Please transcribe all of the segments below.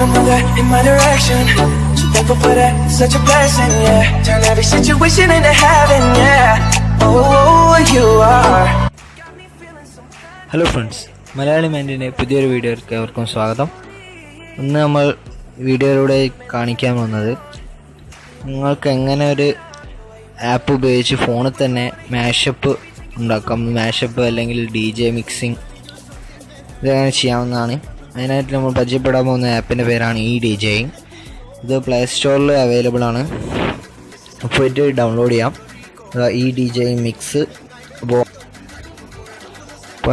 never move that in my direction. So thankful for that, such a blessing, yeah. Turn every situation into heaven, yeah. Oh, you are. Hello friends, Malayalam and പുതിയൊരു വീഡിയോയിലേക്ക് ഏവർക്കും സ്വാഗതം. ഇന്ന് നമ്മൾ വീഡിയോയിലൂടെ കാണിക്കാൻ പോകുന്നത് നിങ്ങൾക്ക് എങ്ങനെ ഒരു ആപ്പ് ഉപയോഗിച്ച് ഫോണിൽ തന്നെ മാഷപ്പ് ഉണ്ടാക്കാം, മാഷപ്പ് അല്ലെങ്കിൽ DJ മിക്സിംഗ് ഇതെങ്ങനെ ചെയ്യാവുന്നതാണ്. അതിനായിട്ട് നമ്മൾ പരിചയപ്പെടാൻ പോകുന്ന ആപ്പിൻ്റെ പേരാണ് DJ. ഇത് പ്ലേ സ്റ്റോറിൽ അവൈലബിൾ ആണ്, പോയിട്ട് ഡൗൺലോഡ് ചെയ്യാം. DJ മിക്സ് അപ്പോൾ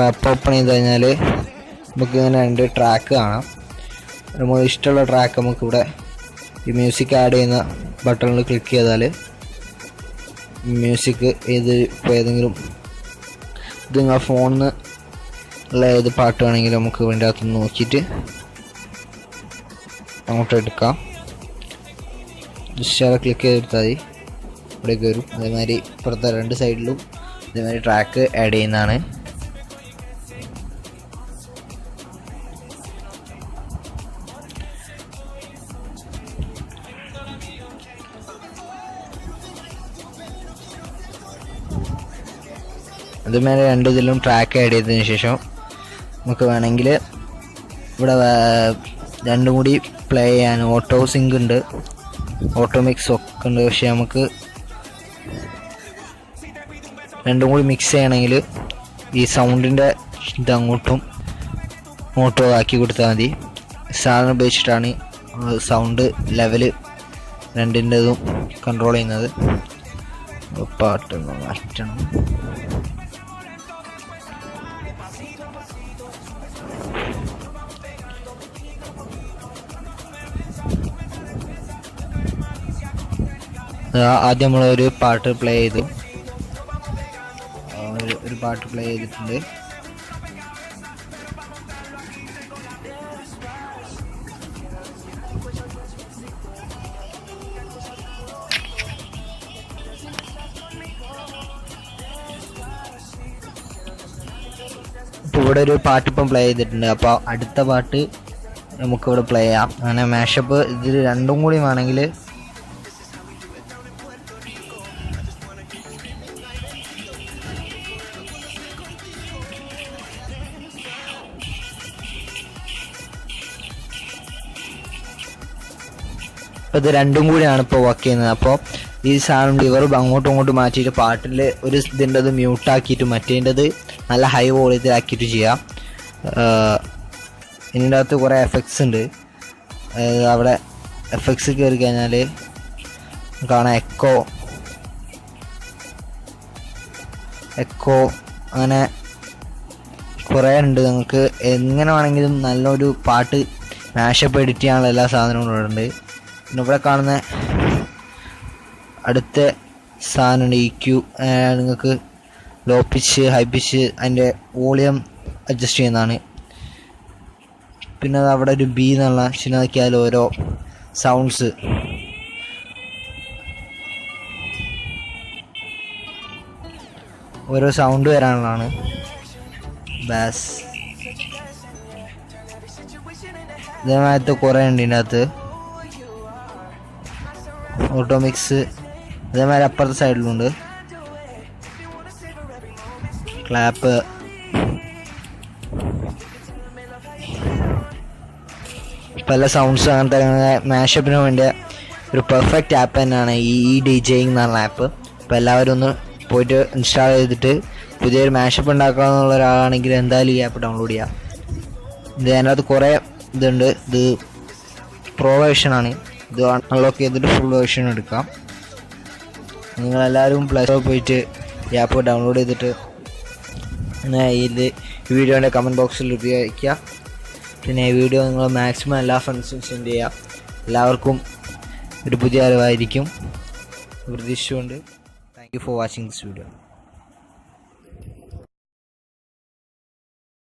ആപ്പ് ഓപ്പൺ ചെയ്ത് കഴിഞ്ഞാൽ നമുക്ക് ഇങ്ങനെ രണ്ട് ട്രാക്ക് കാണാം. നമ്മൾ ഇഷ്ടമുള്ള ട്രാക്ക് നമുക്കിവിടെ ഈ മ്യൂസിക് ആഡ് ചെയ്യുന്ന ബട്ടണിൽ ക്ലിക്ക് ചെയ്താൽ മ്യൂസിക് ഇപ്പോൾ ഏതെങ്കിലും ഇത് നിങ്ങളുടെ ഫോണിൽ ഉള്ള ഏത് പാട്ട് വേണമെങ്കിലും നമുക്ക് വേണ്ടി അകത്ത് നോക്കിയിട്ട് അങ്ങോട്ട് എടുക്കാം. ജസ്റ്റ് അവിടെ ക്ലിക്ക് ചെയ്തെടുത്താൽ മതി, ഇവിടേക്ക് വരും. അതേമാതിരി ഇപ്പുറത്തെ രണ്ട് സൈഡിലും ഇതേമാതിരി ട്രാക്ക് ആഡ് ചെയ്യുന്നതാണ്. അതുമാതിരി രണ്ട് ഇതിലും ട്രാക്ക് ആഡ് ചെയ്തതിന് ശേഷം നമുക്ക് വേണമെങ്കിൽ ഇവിടെ രണ്ടും കൂടി പ്ലേ ചെയ്യാൻ ഓട്ടോ സിങ്ക് ഉണ്ട്, ഓട്ടോ മിക്സ് ഒക്കെ ഉണ്ട്. പക്ഷെ നമുക്ക് രണ്ടും കൂടി മിക്സ് ചെയ്യണമെങ്കിൽ ഈ സൗണ്ടിൻ്റെ ഇത് അങ്ങോട്ടും ഇങ്ങോട്ടും ആക്കി കൊടുത്താൽ മതി. സാധനം ഉപയോഗിച്ചിട്ടാണ് സൗണ്ട് ലെവല് രണ്ടിൻ്റെതും കൺട്രോൾ ചെയ്യുന്നത്. പാട്ടൊന്ന് മാറ്റണം. ആദ്യം നമ്മളൊരു പാട്ട് പ്ലേ ചെയ്തു, ഒരു പാട്ട് പ്ലേ ചെയ്തിട്ടുണ്ട്. ഇപ്പോൾ ഇവിടെ ഒരു പാട്ട് ഇപ്പം പ്ലേ ചെയ്തിട്ടുണ്ട്. അപ്പോൾ അടുത്ത പാട്ട് നമുക്കിവിടെ പ്ലേ ചെയ്യാം. അങ്ങനെ മാഷപ്പ് ഇതിൽ രണ്ടും കൂടി വേണമെങ്കിൽ ഇത് രണ്ടും കൂടിയാണ് ഇപ്പോൾ വർക്ക് ചെയ്യുന്നത്. അപ്പോൾ ഈ സാധനം ലിവർ അങ്ങോട്ടും ഇങ്ങോട്ടും മാറ്റിയിട്ട് പാട്ടിൽ ഒരു ഇതിൻ്റെത് മ്യൂട്ടാക്കിയിട്ട് മറ്റേൻ്റെത് നല്ല ഹൈ വോളിയത്തിലാക്കിയിട്ട് ചെയ്യാം. ഇതിൻ്റെ അകത്ത് കുറേ എഫക്ട്സ് ഉണ്ട്. അവിടെ എഫക്ട്സ് കയറി കഴിഞ്ഞാൽ കാണാം എക്കോ അങ്ങനെ കുറേ ഉണ്ട്. നിങ്ങൾക്ക് എങ്ങനെ വേണമെങ്കിലും നല്ലൊരു പാട്ട് മാഷപ്പ് എഡിറ്റ് ചെയ്യാനുള്ള എല്ലാ സാധനങ്ങളും ഇവിടെ ഉണ്ട്. പിന്നെ ഇവിടെ കാണുന്ന അടുത്ത സാധനമുണ്ട് EQ. നിങ്ങൾക്ക് ലോ പിച്ച്, ഹൈ പിച്ച്, അതിൻ്റെ വോളിയം അഡ്ജസ്റ്റ് ചെയ്യുന്നതാണ്. പിന്നെ അവിടെ ഒരു B എന്നുള്ള ചിലതൊക്കെയാൽ ഓരോ സൗണ്ട്സ് ഓരോ സൗണ്ട് വരാനുള്ളതാണ്. ബാസ് ഇതേമാതിരത്തെ കുറേ ഉണ്ട് ഇതിൻ്റെ അകത്ത്. ഓട്ടോമിക്സ് അതേമാതിരി അപ്പുറത്തെ സൈഡിലുണ്ട്. ക്ലാപ്പ് പല സൗണ്ട്സ് അങ്ങനത്തെ മാഷപ്പിന് വേണ്ടിയ ഒരു പെർഫെക്റ്റ് ആപ്പ് തന്നെയാണ് ഈ DJ എന്ന് പറഞ്ഞ ആപ്പ്. അപ്പോൾ എല്ലാവരും ഒന്ന് പോയിട്ട് ഇൻസ്റ്റാൾ ചെയ്തിട്ട് പുതിയൊരു മാഷപ്പ് ഉണ്ടാക്കാമെന്നുള്ള ഒരാളാണെങ്കിൽ എന്തായാലും ഈ ആപ്പ് ഡൗൺലോഡ് ചെയ്യാം. ഇത് അതിനകത്ത് കുറേ ഇതുണ്ട്. ഇത് പ്രോ വേർഷനാണ്. ഇത് അൺലോക്ക് ചെയ്തിട്ട് ഫുൾ വേർഷൻ എടുക്കാം. നിങ്ങളെല്ലാവരും പ്ലേ സ്റ്റോറിൽ പോയിട്ട് ഈ ആപ്പ് ഡൗൺലോഡ് ചെയ്തിട്ട് ഈ വീഡിയോൻ്റെ കമൻറ്റ് ബോക്സിൽ റിവ്യൂ അയയ്ക്കുക. പിന്നെ ഈ വീഡിയോ നിങ്ങൾ മാക്സിമം എല്ലാ ഫ്രണ്ട്സും സെൻഡ് ചെയ്യുക. എല്ലാവർക്കും ഒരു പുതിയ അറിവായിരിക്കും പ്രതീക്ഷിച്ചുകൊണ്ട് thank you for watching this video.